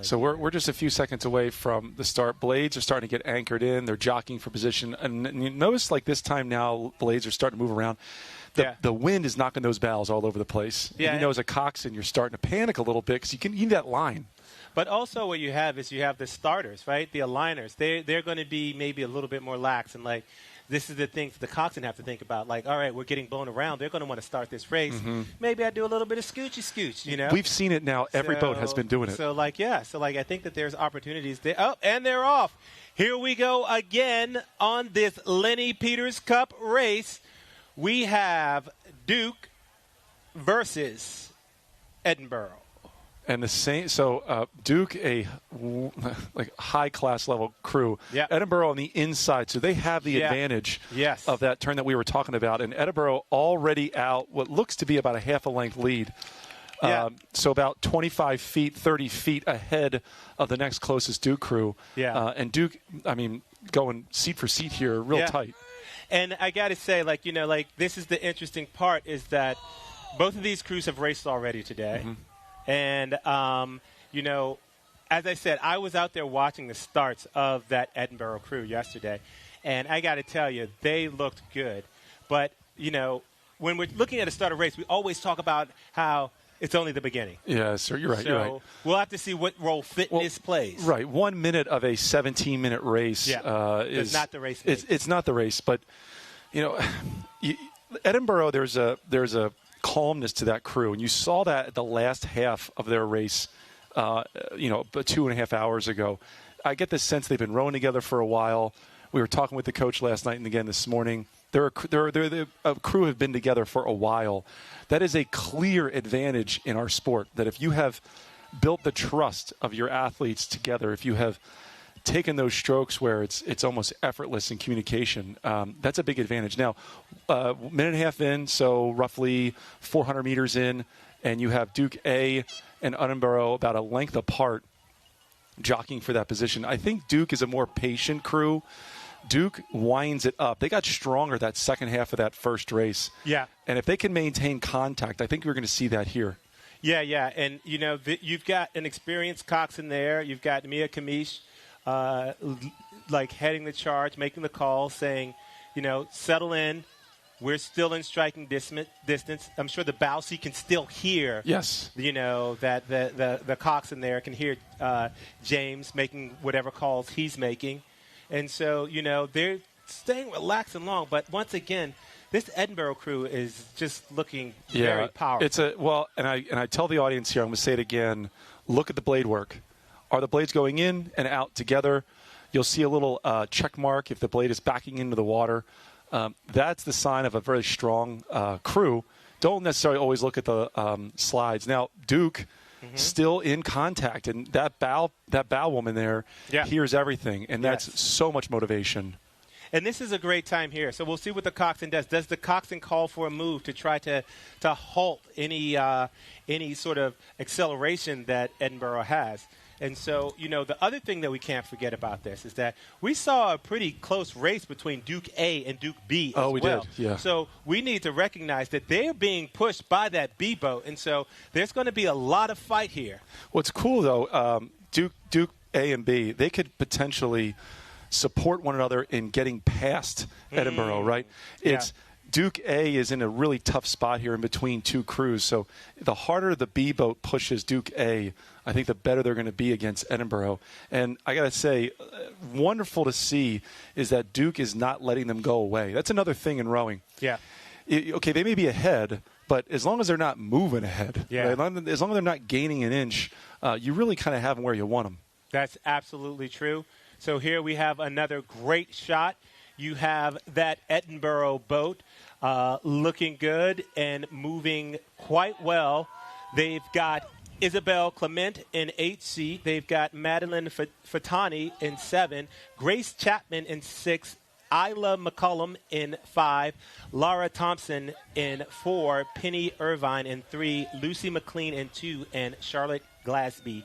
So we're just a few seconds away from the start. Blades are starting to get anchored in. They're jockeying for position. And you notice, like, this time now, blades are starting to move around. The wind is knocking those bows all over the place. Yeah, and you know, as a coxswain, you're starting to panic a little bit because you need that line. But also what you have is you have the starters, right? The aligners. They're going to be maybe a little bit more lax. And, like, this is the things the coxswain have to think about. Like, all right, we're getting blown around. They're going to want to start this race. Mm-hmm. Maybe I do a little bit of scooch, you know? We've seen it now. Every boat has been doing it. So, like, I think that there's opportunities there. Oh, and they're off. Here we go again on this Lenny Peters Cup race. We have Duke versus Edinburgh. And the same, so Duke, a high class level crew. Yep. Edinburgh on the inside, so they have the advantage of that turn that we were talking about. And Edinburgh already out what looks to be about a half a length lead. So about 25 feet, 30 feet ahead of the next closest Duke crew. And Duke, I mean, going seat for seat here, real tight. And I got to say, like, you know, like, this is the interesting part is that both of these crews have raced already today. Mm-hmm. And, you know, as I said, I was out there watching the starts of that Edinburgh crew yesterday. And I got to tell you, they looked good. But, you know, when we're looking at a start of race, we always talk about how it's only the beginning. Yeah, sir, you're right. So we'll have to see what role fitness plays. Right. 1 minute of a 17-minute race is not the race. It's not the race. But, you know, Edinburgh, there's a calmness to that crew. And you saw that at the last half of their race, you know, 2.5 hours ago. I get the sense they've been rowing together for a while. We were talking with the coach last night and again this morning. They're a crew have been together for a while. That is a clear advantage in our sport, that if you have built the trust of your athletes together, if you have taken those strokes where it's almost effortless in communication, that's a big advantage. Now, minute and a half in, so roughly 400 meters in, and you have Duke A and Edinburgh about a length apart jockeying for that position. I think Duke is a more patient crew. Duke winds it up. They got stronger that second half of that first race. Yeah. And if they can maintain contact, I think we're going to see that here. Yeah. And, you know, you've got an experienced coxswain there. You've got Mia Kamish, like, heading the charge, making the call, saying, you know, settle in. We're still in striking distance. I'm sure the bow seat can still hear. Yes. You know, that the coxswain there can hear James making whatever calls he's making. And so, you know, they're staying relaxed and long. But once again, this Edinburgh crew is just looking very powerful. And I tell the audience here, I'm going to say it again, look at the blade work. Are the blades going in and out together? You'll see a little check mark if the blade is backing into the water. That's the sign of a very strong crew. Don't necessarily always look at the slides. Now, Duke still in contact, and that bow woman there hears everything, and that's so much motivation. And this is a great time here. So we'll see what the coxswain does. Does the coxswain call for a move to try to halt any sort of acceleration that Edinburgh has? And so, you know, the other thing that we can't forget about this is that we saw a pretty close race between Duke A and Duke B as well. Oh, we did, yeah. So we need to recognize that they're being pushed by that B boat, and so there's going to be a lot of fight here. What's cool, though, Duke A and B, they could potentially support one another in getting past Edinburgh, right? Duke A is in a really tough spot here in between two crews. So the harder the B boat pushes Duke A, I think the better they're going to be against Edinburgh. And I got to say, wonderful to see is that Duke is not letting them go away. That's another thing in rowing. Yeah. Okay, they may be ahead, but as long as they're not moving ahead, right? As long as they're not gaining an inch, you really kind of have them where you want them. That's absolutely true. So here we have another great shot. You have that Edinburgh boat looking good and moving quite well. They've got Isabel Clement in 8C. They've got Madeline Fatani in 7. Grace Chapman in 6. Isla McCullum in 5. Laura Thompson in 4. Penny Irvine in 3. Lucy McLean in 2. And Charlotte Glasby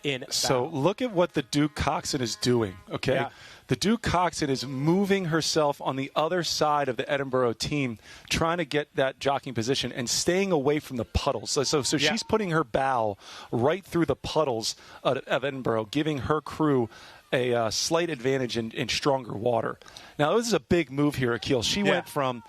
in So bow. look at what the Duke coxswain is doing, okay? Yeah. The Duke coxswain is moving herself on the other side of the Edinburgh team, trying to get that jockeying position and staying away from the puddles. So Yeah. she's putting her bow right through the puddles of Edinburgh, giving her crew a slight advantage in stronger water. Now, this is a big move here, Akil. She went from,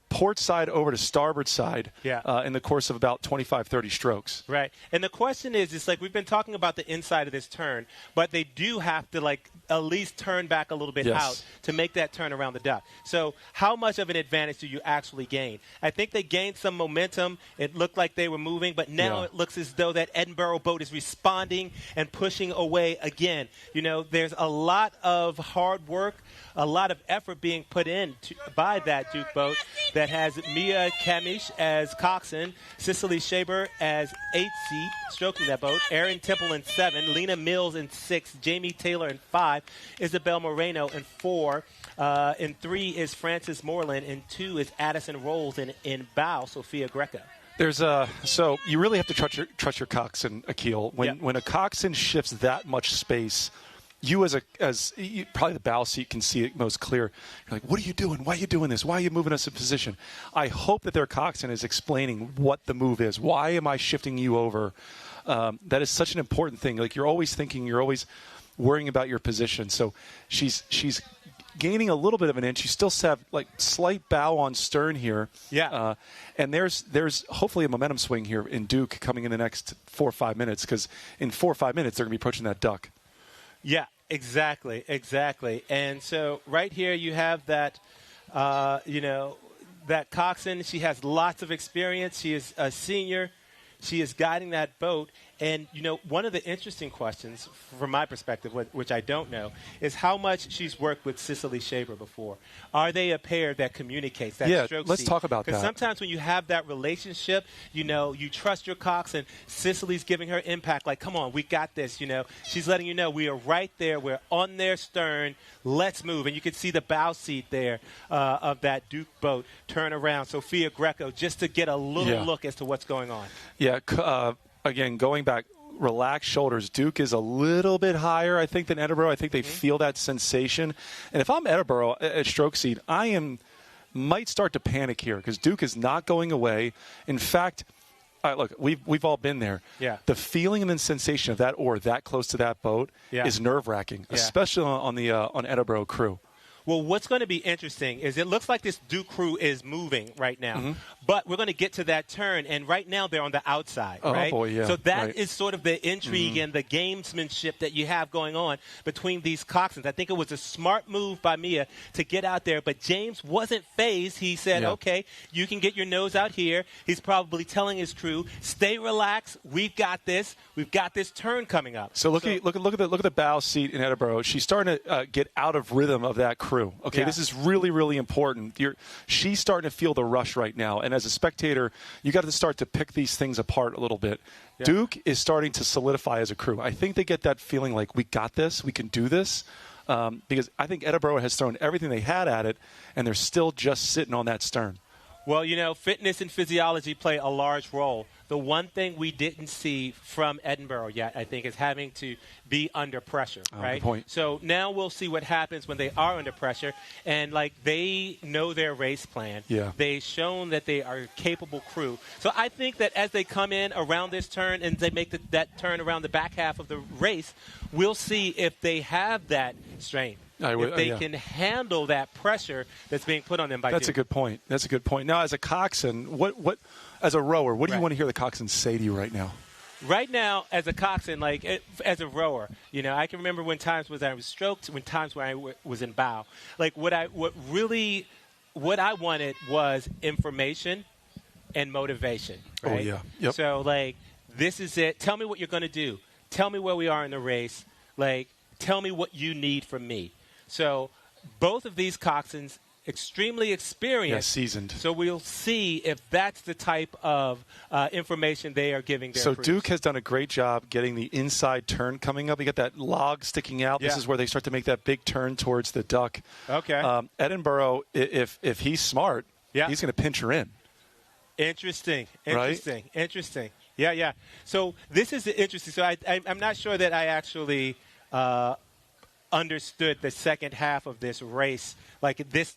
port side over to starboard side in the course of about 25, 30 strokes. Right. And the question is, it's like we've been talking about the inside of this turn, but they do have to, like, at least turn back a little bit out to make that turn around the duck. So how much of an advantage do you actually gain? I think they gained some momentum. It looked like they were moving, but now it looks as though that Edinburgh boat is responding and pushing away again. You know, there's a lot of hard work, a lot of effort being put in by that Duke boat that has Mia Kamish as coxswain, Cicely Shaber as 8th seat, stroking that boat, Erin Temple in 7, Lena Mills in 6, Jamie Taylor in 5, Isabel Moreno in 4, in 3 is Frances Moreland, in 2 is Addison Rolls, in bow, Sophia Greco. So you really have to trust your coxswain, Akil. When a coxswain shifts that much space, you probably the bow seat can see it most clear. You're like, what are you doing? Why are you doing this? Why are you moving us in position? I hope that their coxswain is explaining what the move is. Why am I shifting you over? That is such an important thing. Like, you're always thinking, you're always worrying about your position. So she's gaining a little bit of an inch. You still have like slight bow on stern here. Yeah. And there's hopefully a momentum swing here in Duke coming in the next 4 or 5 minutes, because in 4 or 5 minutes they're going to be approaching that duck. Yeah, exactly. And so right here you have that, that coxswain. She has lots of experience. She is a senior. She is guiding that boat. And, one of the interesting questions, from my perspective, which I don't know, is how much she's worked with Cicely Shaber before. Are they a pair that communicates that stroke let's seat? talk about that. Because sometimes when you have that relationship, you trust your coxswain. Cicely's giving her impact, like, come on, we got this. She's letting you know we are right there. We're on their stern. Let's move. And you can see the bow seat there of that Duke boat turn around. Sophia Greco, just to get a little look as to what's going on. Yeah. Again, going back, relaxed shoulders. Duke is a little bit higher, I think, than Edinburgh. I think they feel that sensation. And if I'm Edinburgh at stroke seat, might start to panic here, because Duke is not going away. In fact, look, we've all been there. Yeah. The feeling and the sensation of that oar that close to that boat is nerve-wracking, especially on Edinburgh crew. Well, what's going to be interesting is it looks like this Duke crew is moving right now, but we're going to get to that turn, and right now they're on the outside, right? Oh, boy, yeah. So that is sort of the intrigue and the gamesmanship that you have going on between these coxswains. I think it was a smart move by Mia to get out there, but James wasn't phased. He said, okay, you can get your nose out here. He's probably telling his crew, stay relaxed. We've got this. We've got this turn coming up. So look at the bow seat in Edinburgh. She's starting to get out of rhythm of that crew. Okay, this is really, really important. She's starting to feel the rush right now, and as a spectator, you got to start to pick these things apart a little bit. Yeah. Duke is starting to solidify as a crew. I think they get that feeling like, we got this, we can do this, because I think Edinburgh has thrown everything they had at it, and they're still just sitting on that stern. Well, fitness and physiology play a large role. The one thing we didn't see from Edinburgh yet, I think, is having to be under pressure, right? Good point. So now we'll see what happens when they are under pressure. And, they know their race plan. Yeah. They've shown that they are a capable crew. So I think that as they come in around this turn and they make that turn around the back half of the race, we'll see if they have that strength. If they can handle that pressure that's being put on them by Duke. That's a good point. Now, as a coxswain, as a rower, what do you want to hear the coxswain say to you right now? Right now, as a coxswain, as a rower, I can remember when times when I was stroked, when times when I was in bow. What I wanted was information and motivation. Right? Oh yeah. Yep. So this is it. Tell me what you're going to do. Tell me where we are in the race. Tell me what you need from me. So both of these coxswains, extremely experienced. Seasoned. So we'll see if that's the type of information they are giving their crews. Duke has done a great job getting the inside turn coming up. You got that log sticking out. This is where they start to make that big turn towards the duck. Okay. Edinburgh, if he's smart, he's going to pinch her in. Interesting. Right? Interesting. Yeah. So this is interesting. So I'm not sure that I actually understood the second half of this race, like this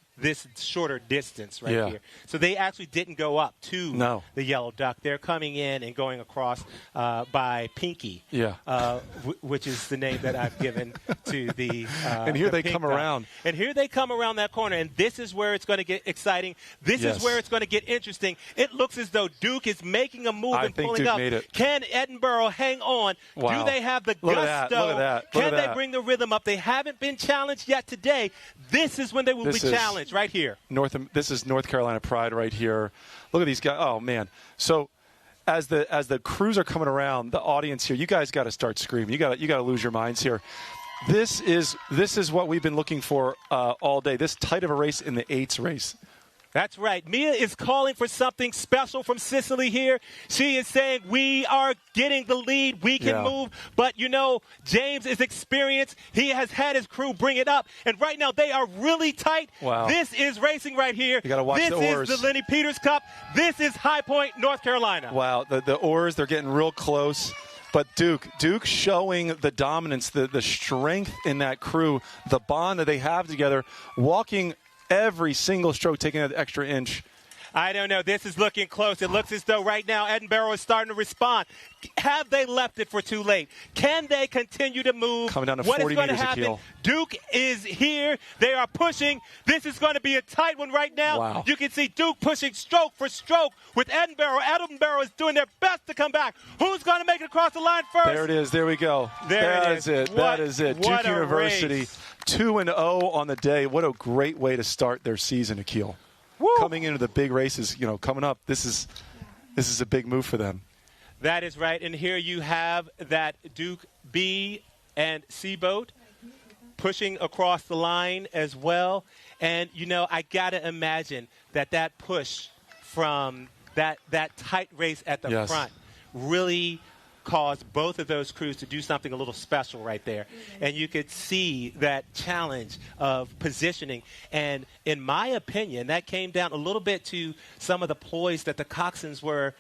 shorter distance right here. So they actually didn't go up to the Yellow Duck. They're coming in and going across by Pinky, which is the name that I've given to the and here they come around. And here they come around that corner, and this is where it's going to get exciting. This is where it's going to get interesting. It looks as though Duke is making a move and pulling up. Can Edinburgh hang on? Do they have the gusto? Look at that. Can they bring the rhythm up? They haven't been challenged yet today. This is when they will be challenged right here. This is North Carolina pride right here. Look at these guys. Oh, man. So as the crews are coming around, the audience here, you guys got to start screaming. You got to lose your minds here. This is what we've been looking for all day. This tight of a race in the 8s race. That's right. Mia is calling for something special from Sicily here. She is saying we are getting the lead. We can move. But, James is experienced. He has had his crew bring it up. And right now they are really tight. Wow. This is racing right here. You got to watch the oars. This is the Lenny Peters Cup. This is High Point, North Carolina. Wow. The oars, they're getting real close. But Duke showing the dominance, the strength in that crew, the bond that they have together, walking every single stroke, taking that extra inch. I don't know. This is looking close. It looks as though right now Edinburgh is starting to respond. Have they left it for too late? Can they continue to move? Coming down to what 40 is going to meters happen? a keel. Duke is here. They are pushing. This is going to be a tight one right now. Wow. You can see Duke pushing stroke for stroke with Edinburgh. Edinburgh is doing their best to come back. Who's going to make it across the line first? There it is. There we go. That is it. That is it. Duke University 2-0 on the day. What a great way to start their season, Akil. Woo. Coming into the big races, coming up, this is a big move for them. That is right. And here you have that Duke B and C boat pushing across the line as well. And, I got to imagine that push from that tight race at the front really caused both of those crews to do something a little special right there. And you could see that challenge of positioning. And in my opinion, that came down a little bit to some of the ploys that the coxswains were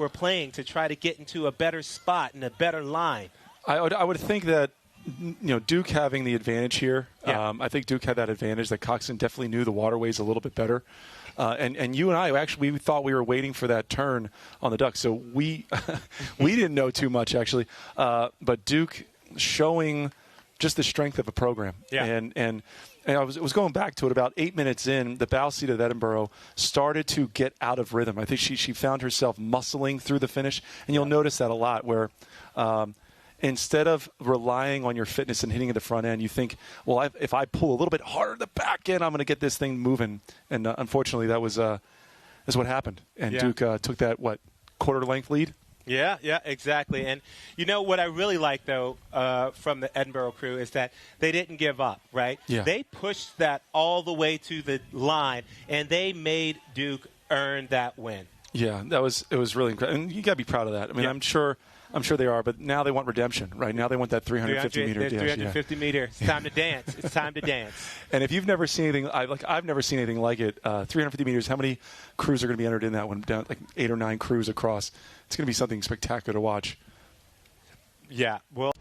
playing to try to get into a better spot and a better line. I would think that Duke having the advantage here. I think Duke had that advantage. That coxswain definitely knew the waterways a little bit better. And you and I actually we thought we were waiting for that turn on the Duck, so we we didn't know too much actually. But Duke showing just the strength of a program. And I was going back to it about 8 minutes in. The bow seat of Edinburgh started to get out of rhythm. I think she found herself muscling through the finish, and you'll notice that a lot where. Instead of relying on your fitness and hitting at the front end, you think, well, if I pull a little bit harder at the back end, I'm going to get this thing moving. And unfortunately, that's what happened. And Duke took that, quarter-length lead? Yeah, exactly. And what I really like, though, from the Edinburgh crew is that they didn't give up, right? Yeah. They pushed that all the way to the line, and they made Duke earn that win. Yeah, it was really incredible. And you got to be proud of that. I mean, I'm sure they are, but now they want redemption, right? Now they want that 350-meter dash. 350 meters. It's time to dance. It's time to dance. And if you've never seen anything, I've never seen anything like it. 350 meters. How many crews are going to be entered in that one? Down like 8 or 9 crews across. It's going to be something spectacular to watch. Yeah. Well.